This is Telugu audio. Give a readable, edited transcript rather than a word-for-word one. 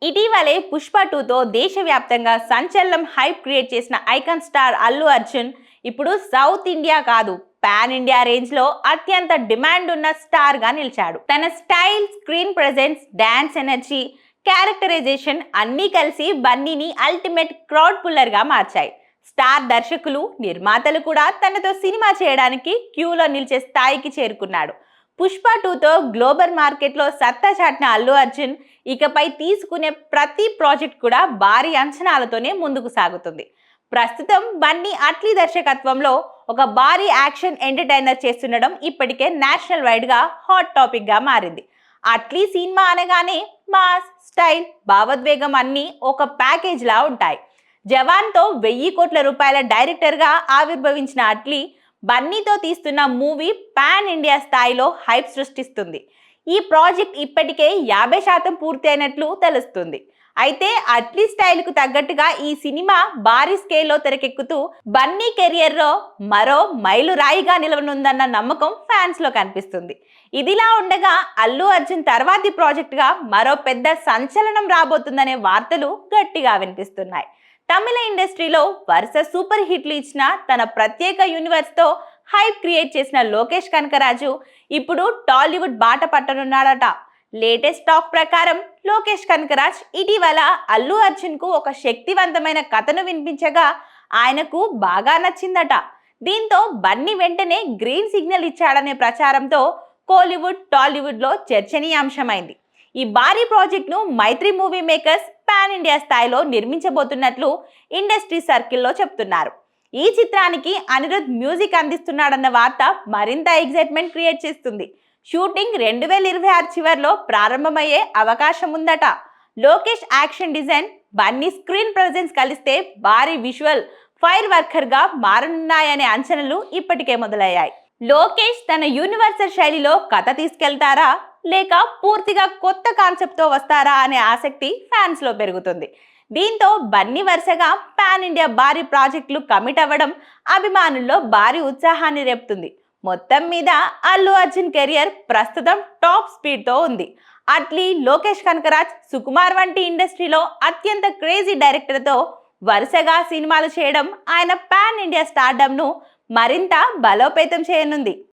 ఇటీవలే పుష్ప 2తో దేశవ్యాప్తంగా సంచలనం హైప్ క్రియేట్ చేసిన ఐకాన్ స్టార్ అల్లు అర్జున్ ఇప్పుడు సౌత్ ఇండియా కాదు పాన్ ఇండియా రేంజ్ లో అత్యంత డిమాండ్ ఉన్న స్టార్ గా నిలిచాడు. తన style, screen presence, dance energy, characterization అన్నీ కలిసి బన్నీని అల్టిమేట్ క్రౌడ్ పుల్లర్ గా మార్చాయి. స్టార్ దర్శకులు, నిర్మాతలు కూడా తనతో సినిమా చేయడానికి క్యూలో నిలిచే స్థాయికి చేరుకున్నాడు. పుష్ప 2తో గ్లోబల్ మార్కెట్లో సత్తా చాటిన అల్లు అర్జున్ ఇకపై తీసుకునే ప్రతి ప్రాజెక్ట్ కూడా భారీ అంచనాలతోనే ముందుకు సాగుతుంది. ప్రస్తుతం బన్నీ అట్లీ దర్శకత్వంలో ఒక భారీ యాక్షన్ ఎంటర్టైనర్ చేస్తుండడం ఇప్పటికే నేషనల్ వైడ్ గా హాట్ టాపిక్ గా మారింది. అట్లీ సినిమా అనగానే మాస్, స్టైల్, భావోద్వేగం అన్నీ ఒక ప్యాకేజ్ లా ఉంటాయి. జవాన్తో 1000 కోట్ల రూపాయల డైరెక్టర్ గా ఆవిర్భవించిన అట్లీ బన్నీతో తీస్తున్న మూవీ పాన్ ఇండియా స్థాయిలో హైప్ సృష్టిస్తుంది. ఈ ప్రాజెక్ట్ ఇప్పటికే 50% పూర్తి అయినట్లు తెలుస్తుంది. అయితే అట్లీ స్టైల్కు తగ్గట్టుగా ఈ సినిమా భారీ స్కేల్లో తెరకెక్కుతూ బన్నీ కెరియర్లో మరో మైలురాయిగా నిలవనుందన్న నమ్మకం ఫ్యాన్స్లో కనిపిస్తుంది. ఇదిలా ఉండగా అల్లు అర్జున్ తర్వాతి ప్రాజెక్టుగా మరో పెద్ద సంచలనం రాబోతుందనే వార్తలు గట్టిగా వినిపిస్తున్నాయి. తమిళ ఇండస్ట్రీలో వరుస సూపర్ హిట్లు ఇచ్చిన తన ప్రత్యేక యూనివర్స్తో హైప్ క్రియేట్ చేసిన లోకేష్ కనకరాజు ఇప్పుడు టాలీవుడ్ బాట పట్టనున్నాడట. లేటెస్ట్ టాక్ ప్రకారం లోకేష్ కనకరాజ్ ఇటీవల అల్లు అర్జున్ కు ఒక శక్తివంతమైన కథను వినిపించగా ఆయనకు బాగా నచ్చిందట. దీంతో బన్నీ వెంటనే గ్రీన్ సిగ్నల్ ఇచ్చాడనే ప్రచారంతో కోలీవుడ్, టాలీవుడ్ లో చర్చనీయాంశమైంది. ఈ భారీ ప్రాజెక్ట్ ను మైత్రి మూవీ మేకర్స్ పాన్ ఇండియా స్థాయిలో నిర్మించబోతున్నట్లు ఇండస్ట్రీ సర్కిల్లో చెప్తున్నారు. ఈ చిత్రానికి అనిరుద్ మ్యూజిక్ అందిస్తున్నాడన్న వార్త మరింత ఎగ్జైట్మెంట్ క్రియేట్ చేస్తుంది. షూటింగ్ 2026 చివరిలో ప్రారంభమయ్యే అవకాశం ఉందట. Lokesh action design, Bunny screen presence కలిస్తే భారీ విజువల్ ఫైర్ వర్కర్ గా మారనున్నాయనే అంచనాలు ఇప్పటికే మొదలయ్యాయి. లోకేష్ తన యూనివర్సల్ శైలిలో కథ తీసుకెళ్తారా లేక పూర్తిగా కొత్త కాన్సెప్ట్ తో వస్తారా అనే ఆసక్తి ఫ్యాన్స్ లో పెరుగుతుంది. దీంతో బన్నీ వరుసగా పాన్ ఇండియా భారీ ప్రాజెక్టులు కమిట్ అవ్వడం అభిమానుల్లో భారీ ఉత్సాహాన్ని రేపుతుంది. మొత్తం మీద అల్లు అర్జున్ కెరియర్ ప్రస్తుతం టాప్ స్పీడ్ తో ఉంది. అట్లీ, లోకేష్ కనకరాజ్, సుకుమార్ వంటి ఇండస్ట్రీలో అత్యంత క్రేజీ డైరెక్టర్తో వరుసగా సినిమాలు చేయడం ఆయన పాన్ ఇండియా స్టార్డమ్ ను మరింత బలోపేతం చేయనుంది.